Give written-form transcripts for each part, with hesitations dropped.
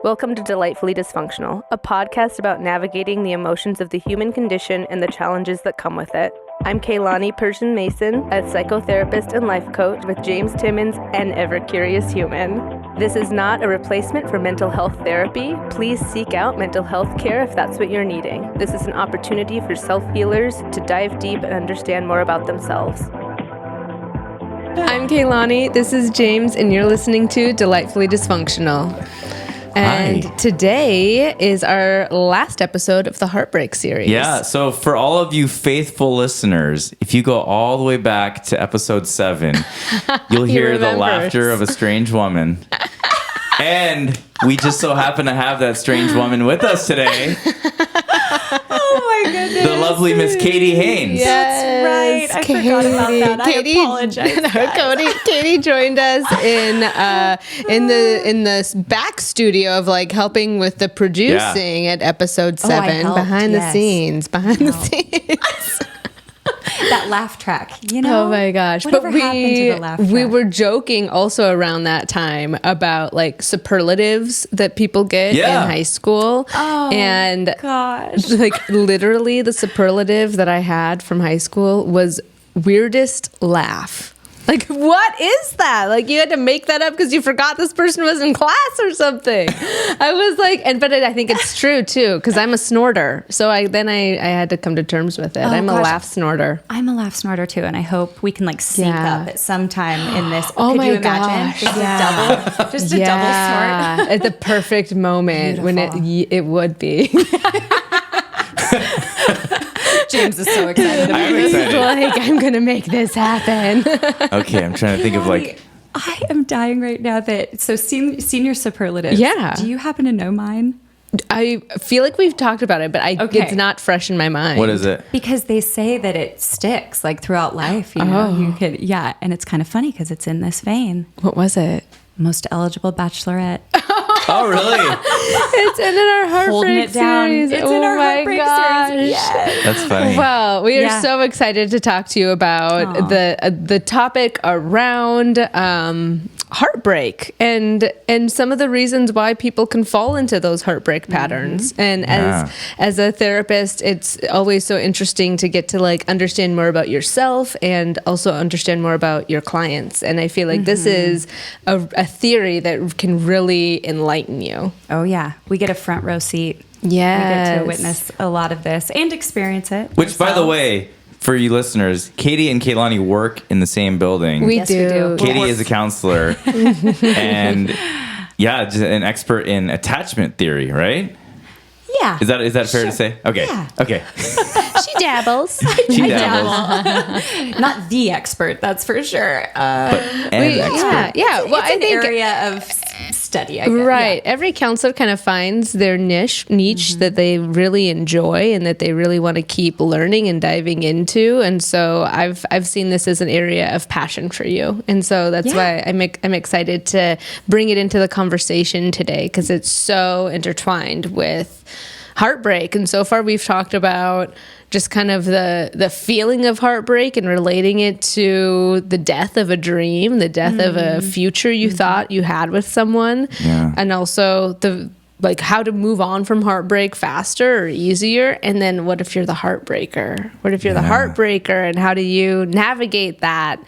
Welcome to Delightfully Dysfunctional, a podcast about navigating the emotions of the human condition and the challenges that come with it. I'm Kaylani Persian Mason, a psychotherapist and life coach with James Timmons, an ever-curious human. This is not a replacement for mental health therapy. Please seek out mental health care if that's what you're needing. This is an opportunity for self-healers to dive deep and understand more about themselves. I'm Kaylani, this is James, and you're listening to Delightfully Dysfunctional. And Hi. Today is our last episode of the Heartbreak Series. Yeah, so for all of you faithful listeners, if you go all the way back to episode 7, you'll hear the laughter of a strange woman. And we just so happen to have that strange woman with us today. Oh my goodness. The lovely Miss Katie Haynes. Yes, That's right. I forgot about that. Katie, I apologize. Katie joined us in the back studio of like helping with the producing at episode 7, helped, behind the yes. scenes. That laugh track, you know? Oh my gosh. Whatever happened to the laugh track? We were joking also around that time about like superlatives that people get in high school. Oh, and gosh. like literally the superlative that I had from high school was weirdest laugh. Like, what is that? Like, you had to make that up because you forgot this person was in class or something. I was like, but I think it's true too, because I'm a snorter. So I had to come to terms with it. I'm a laugh snorter. I'm a laugh snorter too, and I hope we can like sync up at some time in this. Oh Could my you imagine? gosh. Just a double snort. At the perfect moment when it would be. James is so excited about I'm this. excited. Like, I'm going to make this happen. Okay, I'm trying to think of like... I am dying right now senior superlatives. Yeah. Do you happen to know mine? I feel like we've talked about it, but it's not fresh in my mind. What is it? Because they say that it sticks like throughout life. You know, you could, and it's kind of funny because it's in this vein. What was it? Most eligible bachelorette. Oh, really? It's in our Heartbreak Holding it down. Series. It's in our Heartbreak Series. Yes. That's funny. Well, we are so excited to talk to you about the topic around heartbreak and some of the reasons why people can fall into those heartbreak patterns. And as a therapist, it's always so interesting to get to like understand more about yourself and also understand more about your clients. And I feel like this is a theory that can really enlighten you. Oh, yeah. We get a front row seat. Yes. We get to witness a lot of this and experience it. Which, by the way, for you listeners, Katie and Kaylani work in the same building. Yes, we do. Katie is a counselor and just an expert in attachment theory, right? Yeah. Is that fair to say? Okay. Yeah. Okay. She dabbles. She dabbles. Not the expert, that's for sure. An expert. Yeah. Well, It's an area of study, I guess. Right. Yeah. Every counselor kind of finds their niche that they really enjoy and that they really want to keep learning and diving into. And so I've seen this as an area of passion for you. And so that's why I'm excited to bring it into the conversation today, because it's so intertwined with heartbreak. And so far we've talked about just kind of the feeling of heartbreak and relating it to the death of a dream, the death of a future you thought you had with someone. Yeah. And also how to move on from heartbreak faster or easier. And then what if you're the heartbreaker? What if you're the heartbreaker, and how do you navigate that?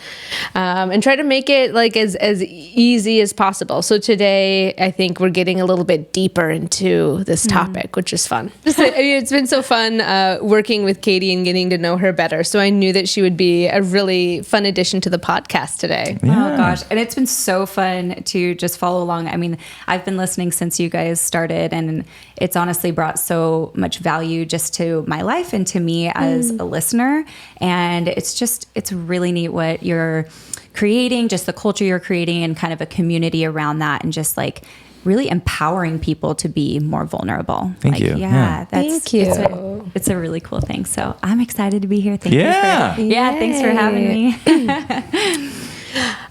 And try to make it like as easy as possible. So today, I think we're getting a little bit deeper into this topic, which is fun. It's been so fun working with Katie and getting to know her better. So I knew that she would be a really fun addition to the podcast today. Yeah. Oh gosh. And it's been so fun to just follow along. I mean, I've been listening since you guys started, and it's honestly brought so much value just to my life and to me as a listener. And it's really neat what you're creating, just the culture you're creating and kind of a community around that, and just like really empowering people to be more vulnerable. Thank you. Yeah. Thank you. It's a really cool thing. So I'm excited to be here. Thanks for having me.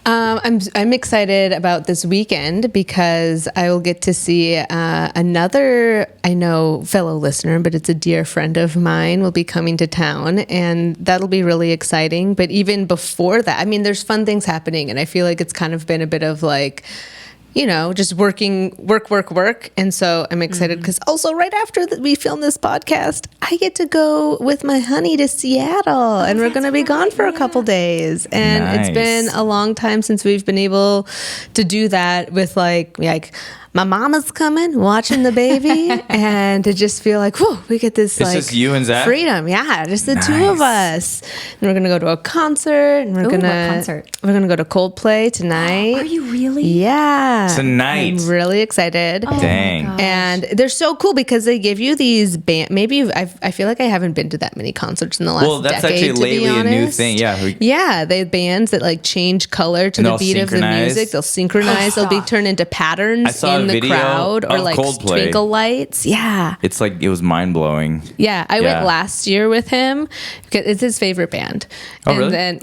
I'm excited about this weekend because I will get to see another, I know, fellow listener, but it's a dear friend of mine will be coming to town, and that'll be really exciting. But even before that, I mean, there's fun things happening, and I feel like it's kind of been a bit of like just work. And so I'm excited because also right after we film this podcast, I get to go with my honey to Seattle and we're going to be gone for a couple days. And it's been a long time since we've been able to do that with like my mama's coming, watching the baby, and to just feel like, whoa, we get this it's just you and Zach? freedom. Yeah, just the two of us. And we're gonna go to a concert, and we're gonna go to Coldplay tonight. Are you really? Yeah, tonight. I'm really excited. Oh, dang. And they're so cool because they give you these band. Maybe I feel like I haven't been to that many concerts in the last decade. Well, that's actually lately a new thing. Yeah. Yeah, they have bands that like change color to the beat of the music. They'll synchronize. They'll be turned into patterns. I saw in the video crowd or of like Coldplay. twinkle lights. Yeah. It's like, it was mind blowing. Yeah. I went last year with him because it's his favorite band. Oh, and really? then,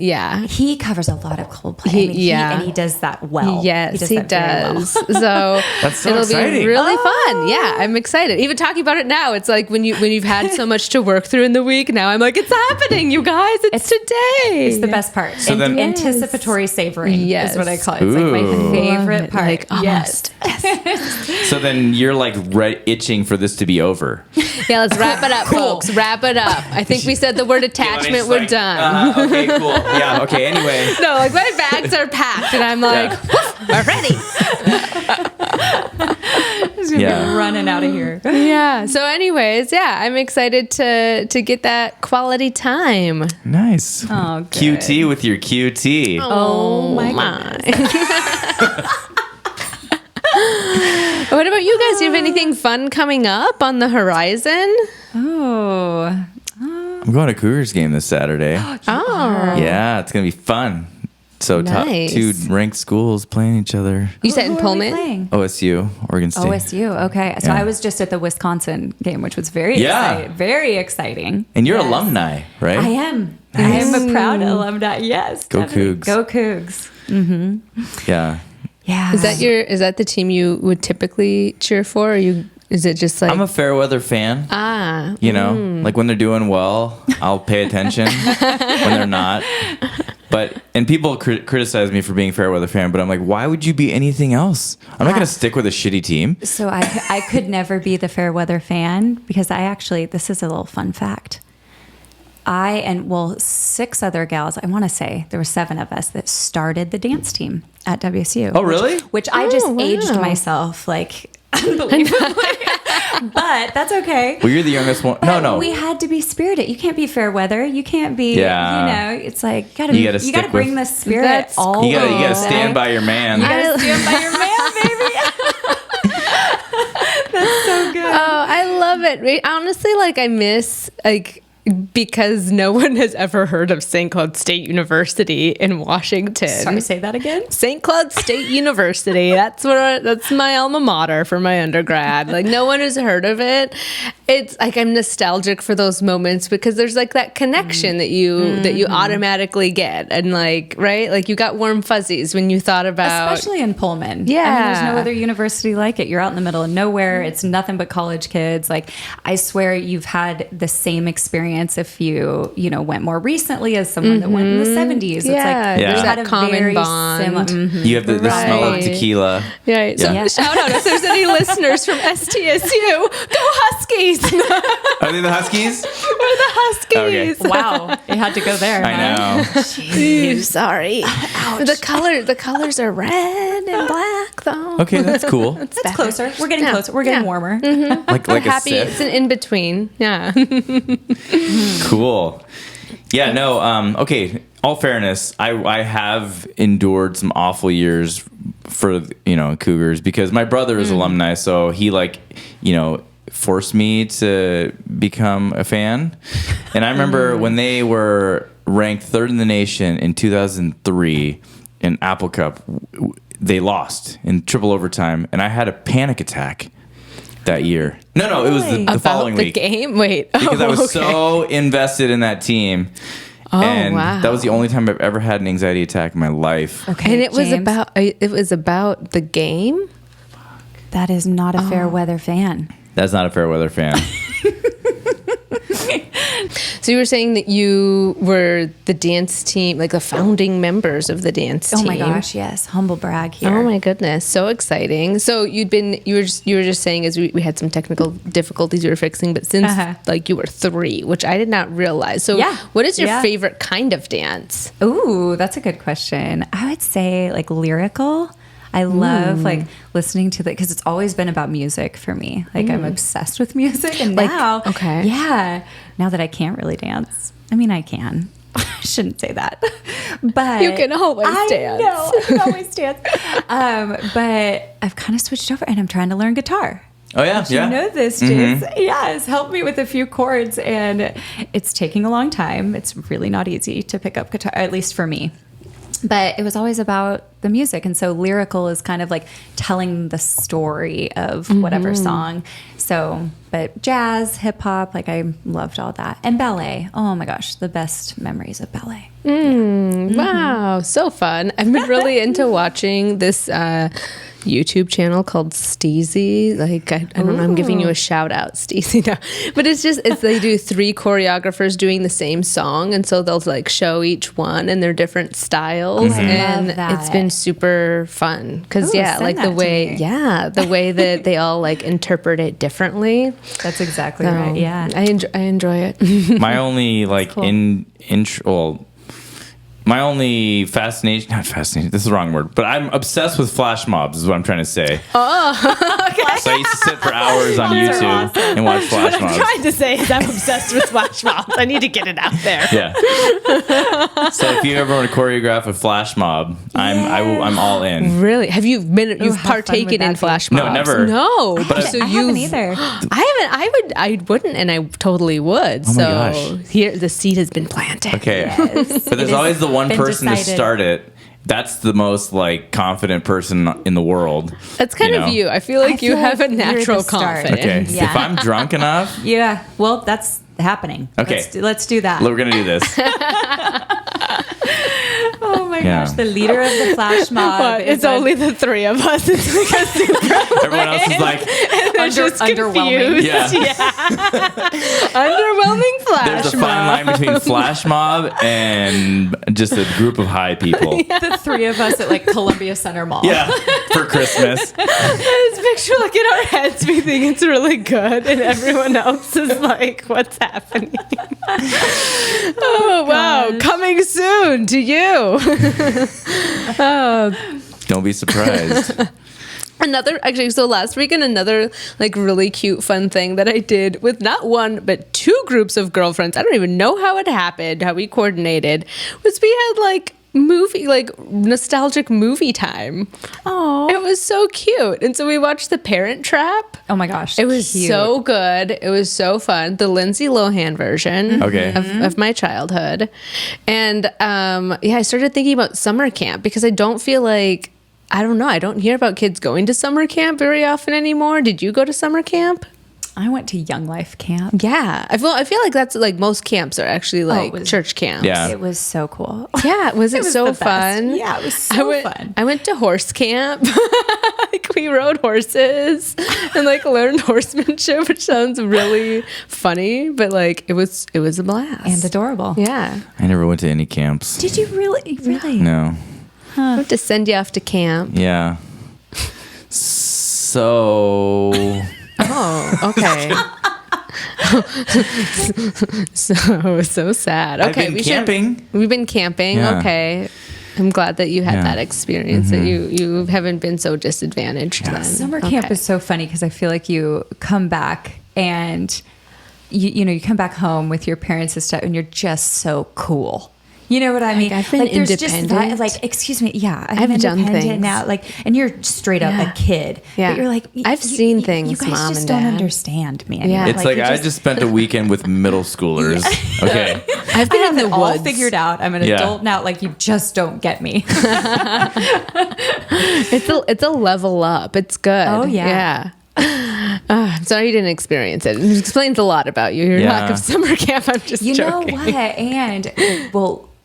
He covers a lot of Coldplay. And he does that well. Yes, he does. Very well. So that's so it'll exciting. be really fun. Yeah, I'm excited. Even talking about it now, it's like when you've had so much to work through in the week. Now I'm like, it's happening, you guys. It's today. It's the best part. So then, anticipatory savoring is what I call it. It's like my favorite part. Like, almost. Yes. So then you're like itching for this to be over. Yeah, let's wrap it up, folks. Wrap it up. I think we said the word attachment. We're done. Okay, cool. Yeah. Okay. Anyway. No, like my bags are packed, and I'm like, we're ready. Just gonna be running out of here. Yeah. So, anyways, I'm excited to get that quality time. Nice. Oh, good. QT with your QT. Oh my goodness. What about you guys? Do you have anything fun coming up on the horizon? Oh. I'm going to Cougars game this Saturday. Oh. Yeah, it's gonna be fun. So Nice. two ranked schools playing each other. You said in Who are we Pullman? playing? OSU, Oregon State. OSU. Okay. So Yeah. I was just at the Wisconsin game, which was very very exciting. And you're Yes. alumni, right? I am. I am a proud alumni. Yes. Go definitely. Cougs. Go Cougs. Yeah. Yeah. Is that the team you would typically cheer for? Or is it just like I'm a Fairweather fan. You know, like when they're doing well, I'll pay attention. When they're not. And people criticize me for being a Fairweather fan, but I'm like, why would you be anything else? I'm not going to stick with a shitty team. So I could never be the Fairweather fan because this is a little fun fact. I and 6 other gals, I want to say there were 7 of us that started the dance team at WSU. Oh, really? Which I just aged myself like unbelievably. But that's okay. Well, you're the youngest one. But No. we had to be spirited. You can't be fair weather. You can't be, it's like, you gotta bring the spirit That's all You the gotta way. stand by your man. You gotta stand by your man, baby. That's so good. Oh, I love it. Honestly, like I miss because no one has ever heard of St. Cloud State University in Washington. Sorry, say that again. St. Cloud State University. That's my alma mater for my undergrad. Like no one has heard of it. It's like I'm nostalgic for those moments because there's like that connection that you automatically get, and like right, like you got warm fuzzies when you thought about, especially in Pullman. Yeah, I mean, there's no other university like it. You're out in the middle of nowhere. It's nothing but college kids. Like I swear, you've had the same experience if you went more recently as someone that went in the 70s. It's like there's had that a common very bond. You have the smell of tequila. Right. So shout out if there's any listeners from STSU. Go Huskies. Are they the Huskies? We're the Huskies. Okay. Wow, it had to go there. I know. Jeez, sorry. The colors are red and black though. Okay, that's cool. That's closer. We're getting closer. We're getting warmer. Like We're a happy. sip. It's an in between. Yeah. Cool. Yeah, no, okay, all fairness, I have endured some awful years for, Cougars because my brother is alumni, so he forced me to become a fan. And I remember when they were ranked 3rd in the nation in 2003 in Apple Cup, they lost in triple overtime, and I had a panic attack that year. No, it was the following week. Game? Wait. Because I was so invested in that team. Oh, and wow. that was the only time I've ever had an anxiety attack in my life. Okay, And it James, was about the game? that is not a fair weather fan. That's not a fair weather fan. So you were saying that you were the dance team, like the founding members of the dance team. Oh my gosh, yes. Humble brag here. Oh my goodness, so exciting. So you were just saying as we had some technical difficulties you were fixing, but since like you were 3, which I did not realize. So what is your favorite kind of dance? Ooh, that's a good question. I would say like lyrical. I love like listening to because it's always been about music for me. Like I'm obsessed with music, and now that I can't really dance. I mean, I can. I shouldn't say that, but you can always dance. No, I can always dance. But I've kind of switched over, and I'm trying to learn guitar. Oh yeah, You know this, James. Yes, helped me with a few chords, and it's taking a long time. It's really not easy to pick up guitar, at least for me. But it was always about the music. And so lyrical is kind of like telling the story of whatever song. So, but jazz, hip hop, like I loved all that. And ballet. Oh my gosh, the best memories of ballet. Wow, so fun. I've been really into watching this YouTube channel called Steezy. Like, I don't know, I'm giving you a shout out, Steezy. No. But they do 3 choreographers doing the same song. And so they'll like show each one and their different styles. And it's been super fun. Cause like the way that they all like interpret it differently. That's exactly right. Yeah. I enjoy it. My only like my only fascination, not fascination, this is the wrong word, but I'm obsessed with flash mobs is what I'm trying to say. Oh, okay. So I used to sit for hours on YouTube and watch flash what mobs. I'm trying to say is I'm obsessed with flash mobs. I need to get it out there. Yeah. So if you ever want to choreograph a flash mob, I'm all in. Really? Have you you've partaken in flash mobs? No, never. No. I haven't either. I wouldn't, and I totally would. Oh my so gosh. here, the seed has been planted. Okay. Yes. But there's always the one person to start it. That's the most like confident person in the world. That's kind of you. I feel like you have a natural confidence. Okay. Yeah. If I'm drunk enough. Yeah. Well, that's happening. Okay. Let's do that. We're going to do this. Oh my gosh, the leader of the flash mob. But it's only the 3 of us. It's like a super Everyone else is like underwhelming. Yeah. Underwhelming flash mob. There's a fine line between flash mob and just a group of high people. The 3 of us at like Columbia Center Mall. Yeah, for Christmas. This picture, like in our heads, we think it's really good, and everyone else is like, "What's happening?" Oh wow! Coming soon to you. Don't be surprised. So last weekend, another like really cute, fun thing that I did with not one, but 2 groups of girlfriends. I don't even know how it happened, how we coordinated, was we had like nostalgic movie time. Oh, it was so cute. And so we watched The Parent Trap. Oh my gosh, it was so good. It was so fun. The Lindsay Lohan version of my childhood. And I started thinking about summer camp because I don't feel like, I don't know, I don't hear about kids going to summer camp very often anymore. Did you go to summer camp? I went to Young Life camp. Yeah. I feel like that's like most camps are actually like church camps. Yeah. It was so cool. Yeah. Was it so fun? Yeah, it was so fun. I went to horse camp. Like we rode horses and like learned horsemanship, which sounds really funny, but like it was a blast. And adorable. Yeah. I never went to any camps. Did you really? Really? No. I have to send you off to camp. Yeah. So... Oh, okay. so sad. Okay, I've been camping. We've been camping. Yeah. Okay. I'm glad that you had that experience, that you haven't been so disadvantaged then. Summer camp is so funny because I feel like you come back and you come back home with your parents and stuff and you're just so cool. You know what I mean? I've been independent. Just like, excuse me, I've done things now. Like, and you're straight up a kid. Yeah. But you're like, I've seen things, you guys Mom just and don't Dad. Understand me anymore. Yeah. It's like I just spent a weekend with middle schoolers. Okay. I've been in the all woods. Figured out. I'm an adult now. Like, you just don't get me. It's a level up. It's good. Oh yeah. I'm sorry you didn't experience it. It explains a lot about you. Your lack of summer camp. I'm just joking. You know what? And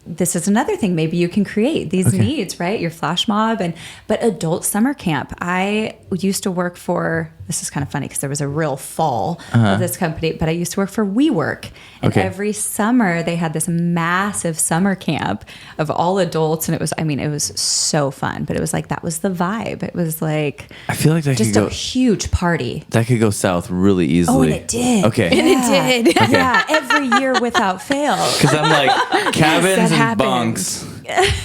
this is another thing maybe you can create these needs, right? Your flash mob but adult summer camp. I used to work for, this is kind of funny because there was a real fall of this company, but I used to work for WeWork. And every summer they had this massive summer camp of all adults. And it was so fun, but it was like, that was the vibe. It was like, I feel like that just could go, a huge party. that could go south really easily. Oh, and it did. Okay. And it did. Okay. Yeah, every year without fail. Because I'm like, cabins and happens. bunks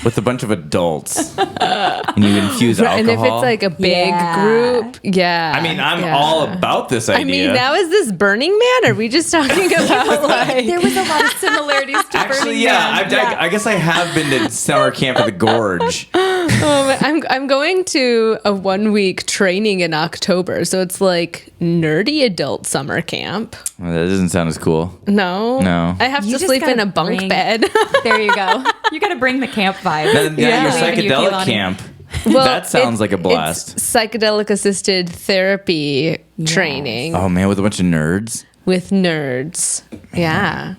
with a bunch of adults. And you infuse alcohol. And if it's like a big group, I mean, I'm all about this idea. I mean, now is this Burning Man? Are we just talking about like... There was a lot of similarities to Actually, Burning yeah, Man. I guess I have been to summer camp at the Gorge. I'm going to a 1-week training in October, so it's like nerdy adult summer camp. Well, that doesn't sound as cool. No. I have You to just sleep in gotta a bunk bring- bed. There you go. You got to bring the camp vibe. Yeah, your Believe in you, psychedelic Kehlani. camp. Well, That sounds like a blast. It's psychedelic assisted therapy training Oh man, with a bunch of nerds. with nerds. Yeah.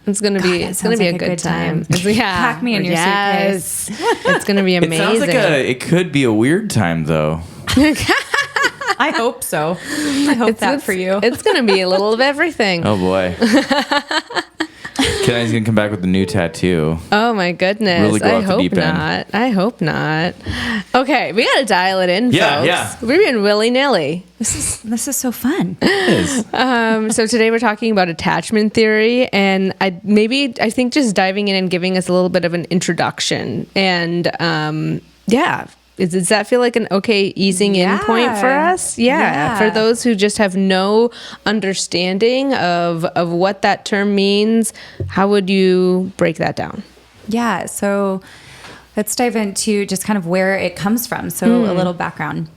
It's gonna be that it's gonna sounds be like a good time. Yeah. Pack me in your suitcase. It's gonna be amazing. It sounds like it could be a weird time though. I hope so. I hope that for you. It's gonna be a little of everything. Oh boy. Kenny's gonna come back with a new tattoo. Oh my goodness. Really go I off the hope deep end. not. I hope not. Okay, we gotta dial it in, Yeah, folks. yeah. We're being willy-nilly. This is so fun. So today we're talking about attachment theory, and I think just diving in and giving us a little bit of an introduction. And does that feel like an okay easing in point for us? Yeah. For those who just have no understanding of what that term means, how would you break that down? Yeah. So let's dive into just kind of where it comes from. So a little background.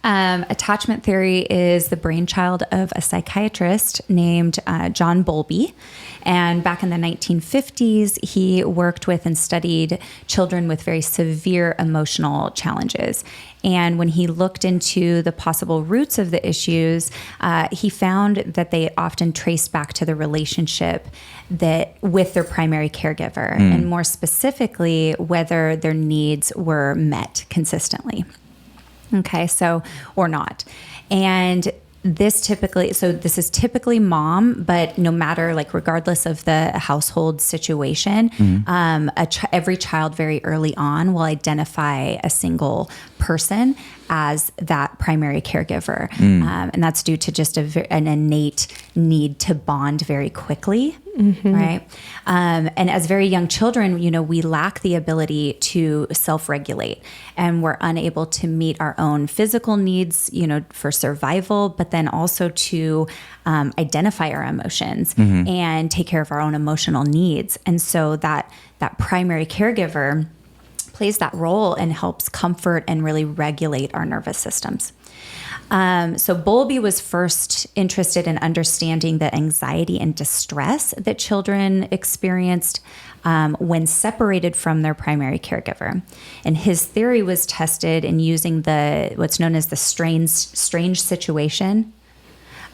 Attachment theory is the brainchild of a psychiatrist named John Bowlby. And back in the 1950s, he worked with and studied children with very severe emotional challenges. And when he looked into the possible roots of the issues, he found that they often traced back to the relationship that with their primary caregiver, and more specifically, whether their needs were met consistently. Okay, so, or not. And this is typically mom, but no matter, like, regardless of the household situation, every child very early on will identify a single person as that primary caregiver. And that's due to just an innate need to bond very quickly. Right. And as very young children, we lack the ability to self-regulate, and we're unable to meet our own physical needs, for survival, but then also to identify our emotions and take care of our own emotional needs. And so that primary caregiver plays that role and helps comfort and really regulate our nervous systems. So Bowlby was first interested in understanding the anxiety and distress that children experienced when separated from their primary caregiver. And his theory was tested in using what's known as the strange situation.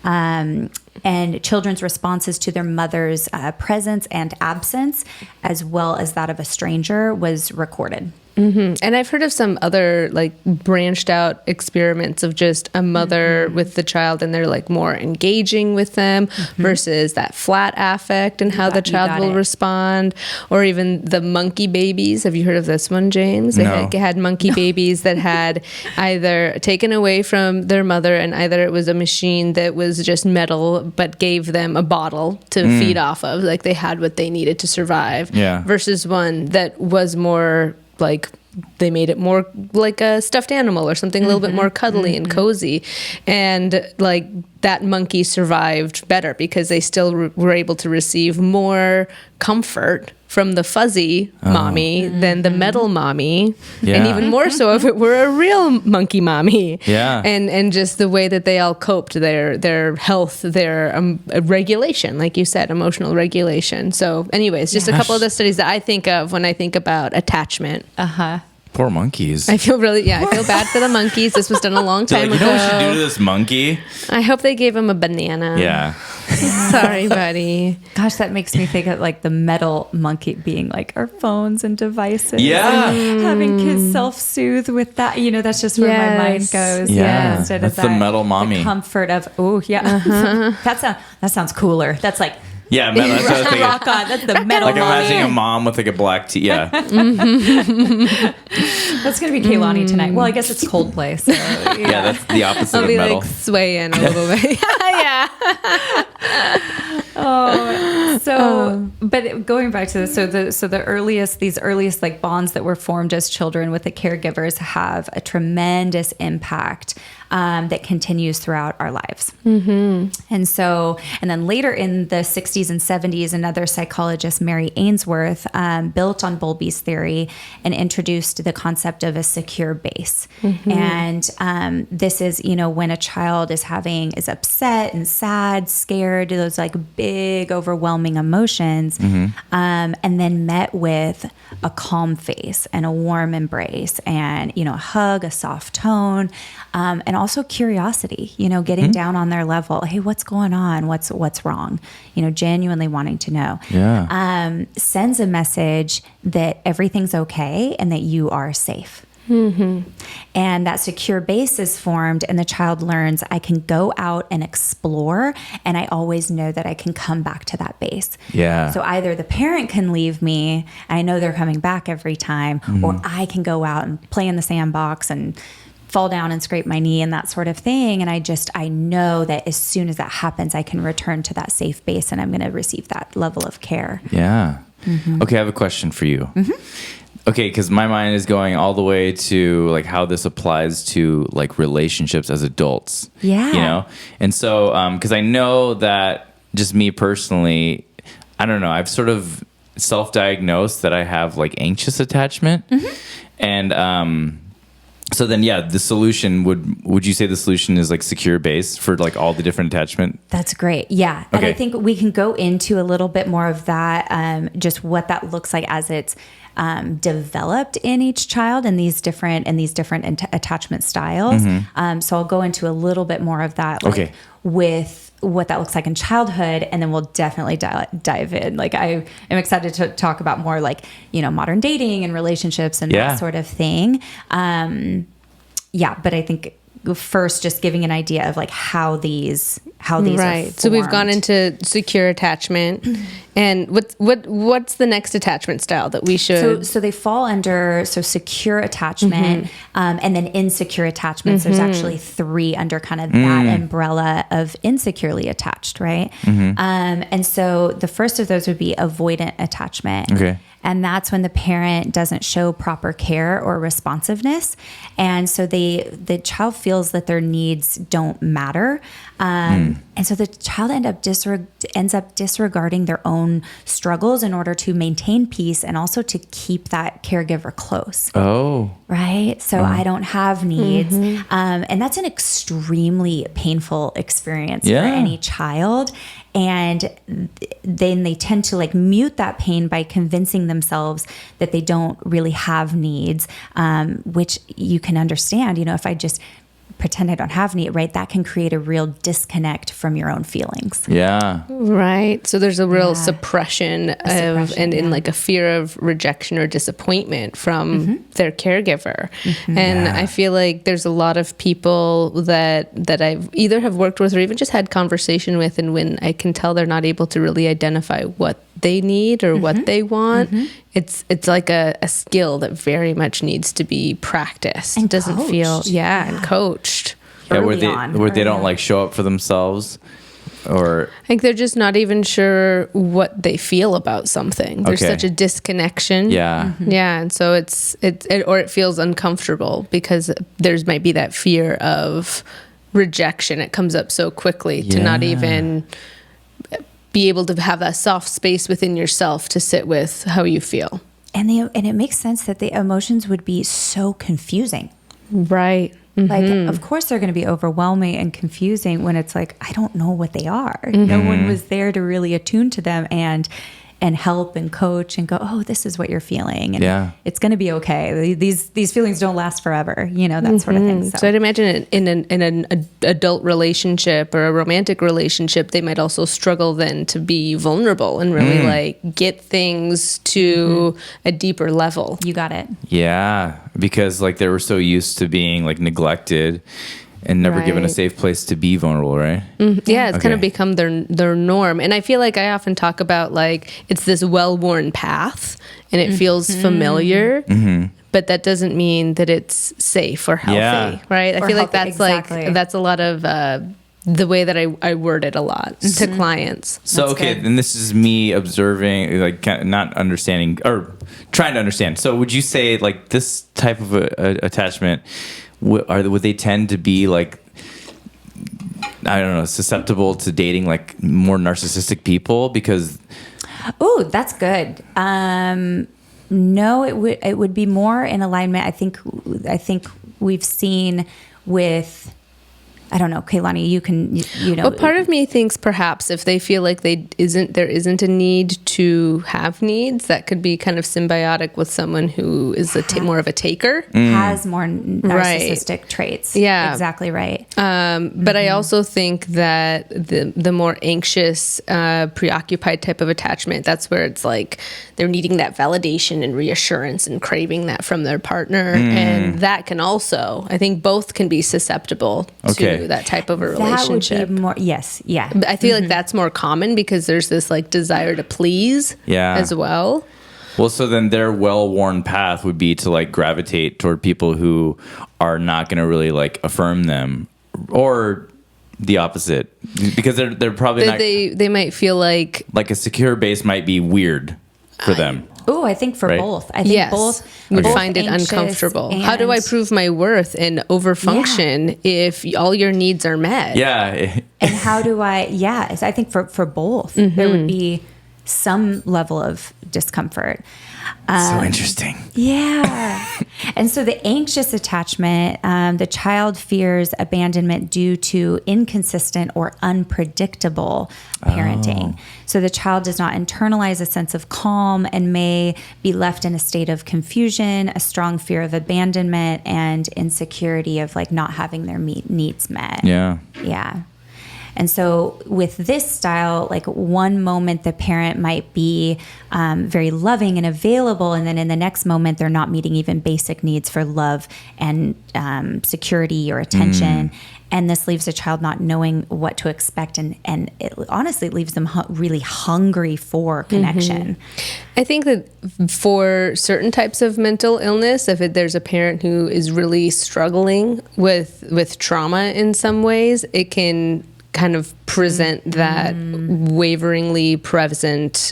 And children's responses to their mother's presence and absence, as well as that of a stranger, was recorded. And I've heard of some other branched out experiments of just a mother with the child, and they're more engaging with them versus that flat affect and how the child will respond. Or even the monkey babies. Have you heard of this one, James? They had monkey babies that had either taken away from their mother, and either it was a machine that was just metal but gave them a bottle to feed off of. Like, they had what they needed to survive. Yeah. Versus one that was more they made it more like a stuffed animal or something a little bit more cuddly and cozy. And that monkey survived better because they still were able to receive more comfort from the fuzzy mommy than the metal mommy. Yeah. And even more so if it were a real monkey mommy. Yeah. And just the way that they all coped, their health, their regulation, like you said, emotional regulation. So anyways, just a couple of the studies that I think of when I think about attachment. Poor monkeys. I feel bad for the monkeys. This was done a long time You ago. know what we should do to this monkey? I hope they gave him a banana. Yeah. Sorry, buddy. Gosh, that makes me think of like the metal monkey being like our phones and devices. Yeah. And having kids self-soothe with that. You know, that's just where my mind goes. Yeah. Instead That's of the that, metal mommy. the comfort of, oh, yeah. That sounds cooler. That's like, Yeah, metal. That's what I was thinking. rock on. That's the metal Like mommy. imagining a mom with like a black tea. Yeah. That's going to be Kehlani tonight. Well, I guess it's Coldplay. So, Yeah, that's the opposite I'll of be metal. like swaying a little bit. Yeah. But going back to this, these earliest like bonds that were formed as children with the caregivers have a tremendous impact that continues throughout our lives. Mm-hmm. And then later in the 60s and 70s, another psychologist, Mary Ainsworth, built on Bowlby's theory and introduced the concept of a secure base. Mm-hmm. And this is, when a child is upset and sad, scared, those like big, overwhelming emotions, and then met with a calm face and a warm embrace and, a hug, a soft tone, and also curiosity, getting down on their level. Hey, what's going on? What's wrong? Genuinely wanting to know. Yeah. Sends a message that everything's okay and that you are safe. Mm-hmm. And that secure base is formed, and the child learns, I can go out and explore, and I always know that I can come back to that base. Yeah. So either the parent can leave me, and I know they're coming back every time, or I can go out and play in the sandbox and fall down and scrape my knee and that sort of thing. And I know that as soon as that happens, I can return to that safe base, and I'm going to receive that level of care. Yeah. Mm-hmm. Okay, I have a question for you. Mm-hmm. Okay, because my mind is going all the way to like how this applies to like relationships as adults. Yeah. And so, because I know that just me personally, I don't know, I've sort of self-diagnosed that I have like anxious attachment. Mm-hmm. And so then, the solution would you say the solution is like secure base for like all the different attachment? That's great. Yeah. Okay. And I think we can go into a little bit more of that, just what that looks like as it's developed in each child and these different attachment styles. Mm-hmm. So I'll go into a little bit more of that with what that looks like in childhood, and then we'll definitely dive in. Like I am excited to talk about more like, modern dating and relationships and that sort of thing. But I think first just giving an idea of like how these right. are So we've formed. gone into secure attachment, and what's the next attachment style that we should? So they fall under secure attachment, and then insecure attachments. There's actually 3 under kind of that umbrella of insecurely attached, right? And so the first of those would be avoidant attachment. Okay. And that's when the parent doesn't show proper care or responsiveness. And so the child feels that their needs don't matter. And so the child ends up disregarding their own struggles in order to maintain peace and also to keep that caregiver close. Oh. Right? So I don't have needs. And that's an extremely painful experience for any child. And then they tend to like mute that pain by convincing themselves that they don't really have needs, which you can understand, if I just pretend I don't have need, right? That can create a real disconnect from your own feelings. Yeah. Right. So there's a real suppression and like a fear of rejection or disappointment from their caregiver. And I feel like there's a lot of people that I've either have worked with or even just had conversation with, and when I can tell they're not able to really identify what they need or what they want, it's like a skill that very much needs to be practiced. And It doesn't coached. feel and coached. Where Early they don't like show up for themselves, or I think they're just not even sure what they feel about something. There's such a disconnection. Yeah. Yeah. And so it feels uncomfortable because might be that fear of rejection. It comes up so quickly to not even be able to have that soft space within yourself to sit with how you feel. And it makes sense that the emotions would be so confusing. Right. Like, of course, they're going to be overwhelming and confusing when it's like, I don't know what they are. No one was there to really attune to them. And and help and coach and go, oh, this is what you're feeling. And it's going to be okay. These feelings don't last forever, that sort of thing. So I'd imagine in an adult relationship or a romantic relationship, they might also struggle then to be vulnerable and really like get things to a deeper level. You got it. Yeah. Because like they were so used to being like neglected and never given a safe place to be vulnerable, right? Yeah, it's kind of become their norm. And I feel like I often talk about like it's this well-worn path and it feels familiar, but that doesn't mean that it's safe or healthy, right? I feel like that's that's a lot of the way that I word it a lot to clients. So, and this is me observing, like not understanding or trying to understand. So would you say like this type of attachment, would they tend to be like, I don't know, susceptible to dating like more narcissistic people? Because oh, that's good. No, it would be more in alignment. I think we've seen with, I don't know, Kaylani, you know. Well, part of me thinks perhaps if they feel like there isn't a need to have needs, that could be kind of symbiotic with someone who is more of a taker. Has more narcissistic traits. Yeah. Exactly right. But I also think that the more anxious, preoccupied type of attachment, that's where it's like they're needing that validation and reassurance and craving that from their partner. And that can also, I think both can be susceptible to that type of a relationship. That would be more, yes, yeah. But I feel like that's more common because there's this like desire to please as well. Well, so then their well-worn path would be to like gravitate toward people who are not going to really like affirm them, or the opposite, because they're probably not. They might feel like a secure base might be weird for them. Oh, I think for both. I think both would find it uncomfortable. How do I prove my worth and overfunction if all your needs are met? Yeah. And how do I? Yeah, I think for both there would be some level of discomfort. So interesting. Yeah. And so the anxious attachment, the child fears abandonment due to inconsistent or unpredictable parenting. So the child does not internalize a sense of calm and may be left in a state of confusion, a strong fear of abandonment, and insecurity of like not having their needs met. Yeah. Yeah. And so with this style, like one moment the parent might be very loving and available, and then in the next moment they're not meeting even basic needs for love and security or attention. And this leaves a child not knowing what to expect, and it honestly leaves them really hungry for connection. I think that for certain types of mental illness, if there's a parent who is really struggling with trauma in some ways, it can kind of present that waveringly present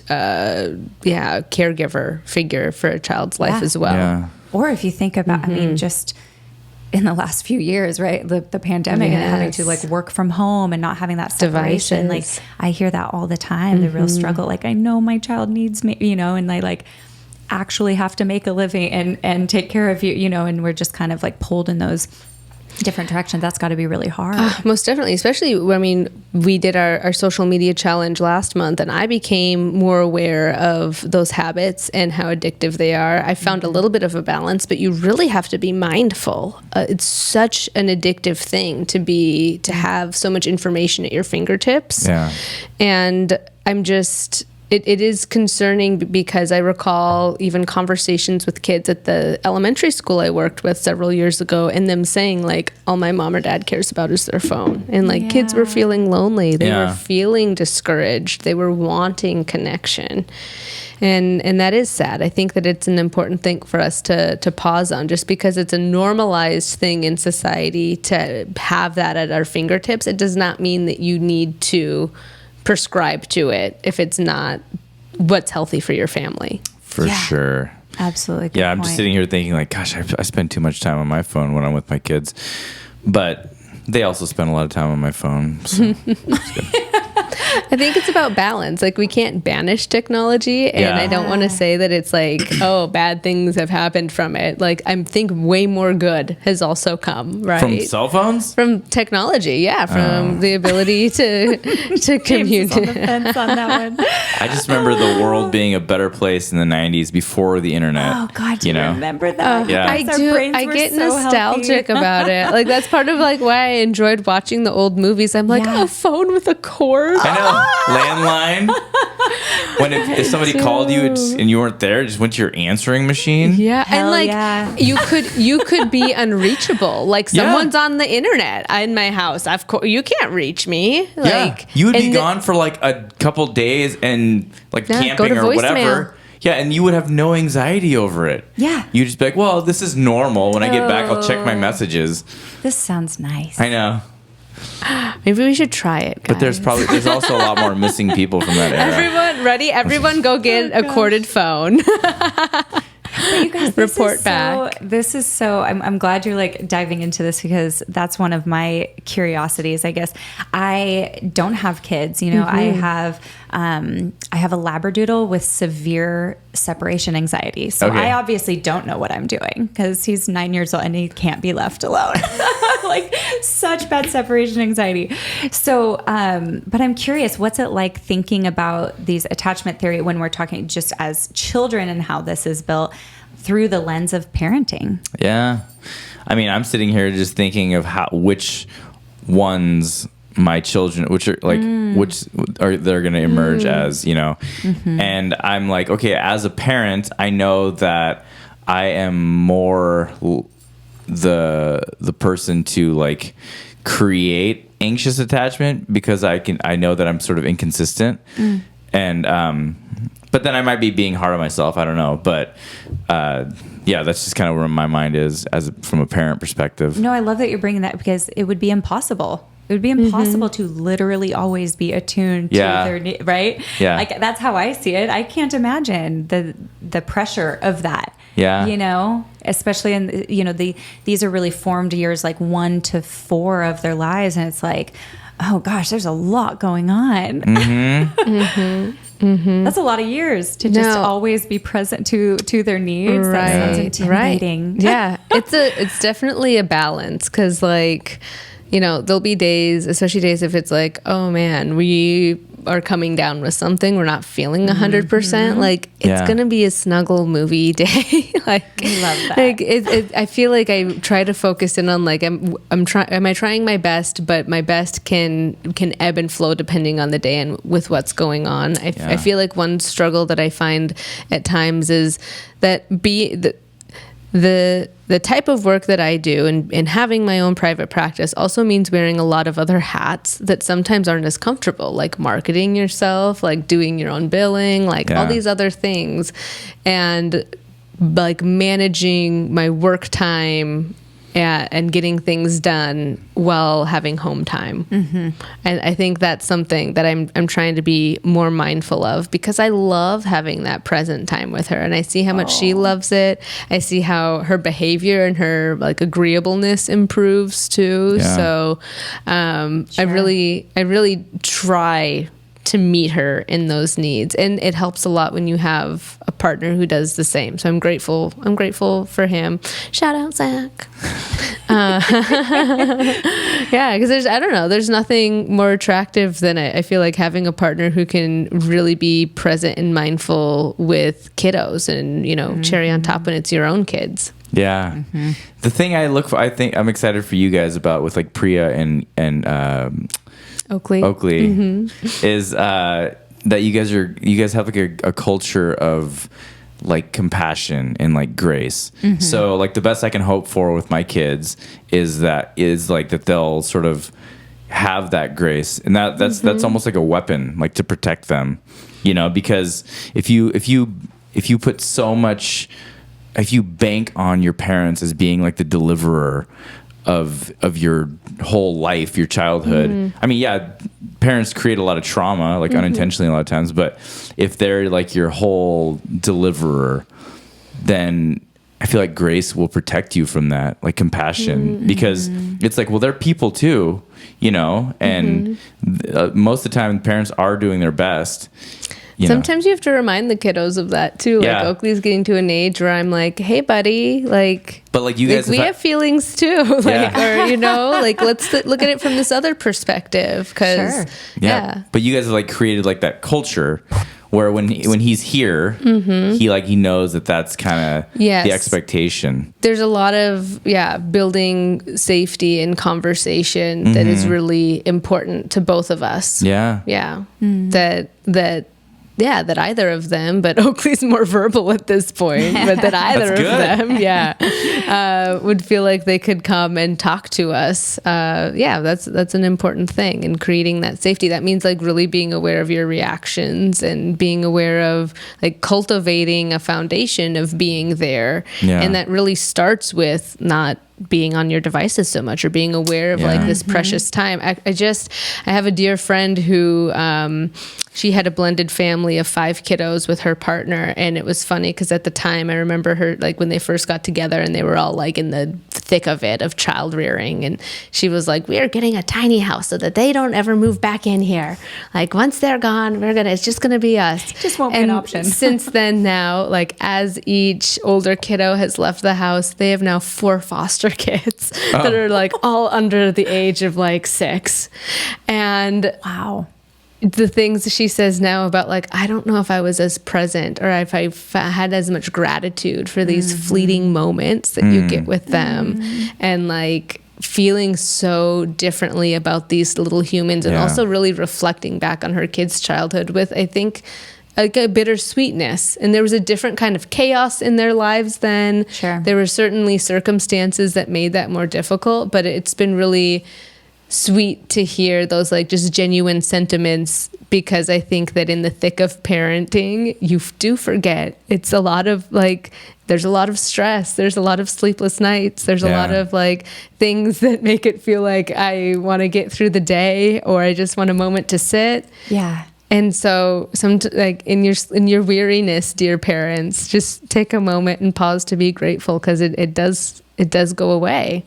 caregiver figure for a child's life as well. Yeah. Or if you think about, I mean, just in the last few years, right, the pandemic and having to like work from home and not having that separation. Devices. Like I hear that all the time, the real struggle. Like I know my child needs me, and I like actually have to make a living and take care of you, and we're just kind of like pulled in those different directions. That's got to be really hard. Most definitely, especially we did our social media challenge last month, and I became more aware of those habits and how addictive they are. I found a little bit of a balance, but you really have to be mindful. It's such an addictive thing to have so much information at your fingertips. Yeah. And I'm just... It is concerning because I recall even conversations with kids at the elementary school I worked with several years ago, and them saying like, all my mom or dad cares about is their phone. And like kids were feeling lonely. They were feeling discouraged. They were wanting connection. And that is sad. I think that it's an important thing for us to pause on, just because it's a normalized thing in society to have that at our fingertips. It does not mean that you need to prescribe to it if it's not what's healthy for your family. For sure. Absolutely. Yeah, I'm just sitting here thinking like, gosh, I spend too much time on my phone when I'm with my kids. But they also spend a lot of time on my phone. So it's good. I think it's about balance. Like we can't banish technology, and I don't want to say that it's like, oh, bad things have happened from it. Like I think way more good has also come, right? From cell phones? From technology, from the ability to communicate. On the fence on that one. I just remember the world being a better place in the 90s before the internet. Oh God, do you remember that? Yeah. I do. I get nostalgic about it. Like that's part of like why I enjoyed watching the old movies. I'm like, a phone with a cord. I know. Landline. When if somebody called you and you weren't there, it just went to your answering machine. Yeah, Hell and like you could be unreachable. Like someone's on the internet in my house. Of course, you can't reach me. Like you would be gone for like a couple days and like camping or whatever. Yeah, and you would have no anxiety over it. Yeah. You'd just be like, well, this is normal. When I get back, I'll check my messages. This sounds nice. I know. Maybe we should try it, guys. But there's also a lot more missing people from that era. Everyone ready? Everyone go get a corded phone. But you guys, report back. This is so. I'm glad you're like diving into this because that's one of my curiosities. I guess I don't have kids. You know, I have a Labradoodle with severe separation anxiety. So I obviously don't know what I'm doing because he's 9 years old and he can't be left alone. Like such bad separation anxiety. So, but I'm curious, what's it like thinking about these attachment theory when we're talking just as children and how this is built through the lens of parenting? Yeah. I mean, I'm sitting here just thinking of which ones my children, which are like, which are they're going to emerge as, you know, and I'm like, okay, as a parent, I know that I am more the person to like create anxious attachment because I know that I'm sort of inconsistent and, but then I might be being hard on myself. I don't know. But that's just kind of where my mind is from a parent perspective. No, I love that you're bringing that because it would be impossible. It would be impossible to literally always be attuned to their need, right? Yeah. Like that's how I see it. I can't imagine the pressure of that. Yeah. You know, especially in, you know, these are really formed years like 1 to 4 of their lives. And it's like, oh gosh, there's a lot going on. That's a lot of years to just always be present to their needs. Right. That sounds intimidating. Right. Yeah. It's definitely a balance because like, you know, there'll be days, especially days if it's like, oh man, we are coming down with something. We're not feeling 100%. Like it's going to be a snuggle movie day. Like, I love that. Like I feel like I try to focus in on like, am I trying my best, but my best can ebb and flow depending on the day and with what's going on. I feel like one struggle that I find at times is that the type of work that I do and having my own private practice also means wearing a lot of other hats that sometimes aren't as comfortable, like marketing yourself, like doing your own billing, like all these other things. And like managing my work time and getting things done while having home time. And I think that's something that I'm trying to be more mindful of because I love having that present time with her and I see how much she loves it. I see how her behavior and her like agreeableness improves too. So I really try to meet her in those needs, and it helps a lot when you have a partner who does the same. So I'm grateful for him. Shout out Zach. Because there's nothing more attractive than I feel like having a partner who can really be present and mindful with kiddos and, you know, cherry on top when it's your own kids. Yeah. The thing I think I'm excited for you guys about with like Priya and Oakley is that you guys have like a culture of like compassion and like grace. So like the best I can hope for with my kids is that they'll sort of have that grace, and that's almost like a weapon, like to protect them, you know, because if you put so much, if you bank on your parents as being like the deliverer of your whole life, your childhood. I mean, parents create a lot of trauma, like unintentionally a lot of times, but if they're like your whole deliverer, then I feel like grace will protect you from that, like compassion, because it's like, well, they're people too, you know, and most of the time parents are doing their best. Sometimes you have to remind the kiddos of that too. Like Oakley's getting to an age where I'm like, hey buddy, like, but like you guys, we have feelings too. Like, or, you know, like let's look at it from this other perspective. Cause but you guys have like created like that culture where when he's here, he knows that that's kind of the expectation. There's a lot of building safety and conversation that is really important to both of us. That either of them, but Oakley's more verbal at this point, but that either of them, would feel like they could come and talk to us. That's an important thing in creating that safety. That means like really being aware of your reactions and being aware of like cultivating a foundation of being there. And that really starts with not being on your devices so much or being aware of like this precious time. I have a dear friend who, she had a blended family of 5 kiddos with her partner. And it was funny because at the time I remember her, like when they first got together and they were all like in the thick of it, of child rearing. And she was like, we are getting a tiny house so that they don't ever move back in here. Like once they're gone, it's just going to be us. Just won't be an option. Since then now, like as each older kiddo has left the house, they have now 4 foster kids that are like all under the age of like 6. And wow. The things she says now about like, I don't know if I was as present or if I had as much gratitude for these fleeting moments that you get with them and like feeling so differently about these little humans and also really reflecting back on her kids' childhood with, I think, like a bittersweetness. And there was a different kind of chaos in their lives then. Sure. There were certainly circumstances that made that more difficult, but it's been really sweet to hear those like just genuine sentiments, because I think that in the thick of parenting, you do forget. It's a lot of like, there's a lot of stress. There's a lot of sleepless nights. There's a lot of like things that make it feel like I want to get through the day or I just want a moment to sit. Yeah. And so like in your weariness, dear parents, just take a moment and pause to be grateful, because it does go away.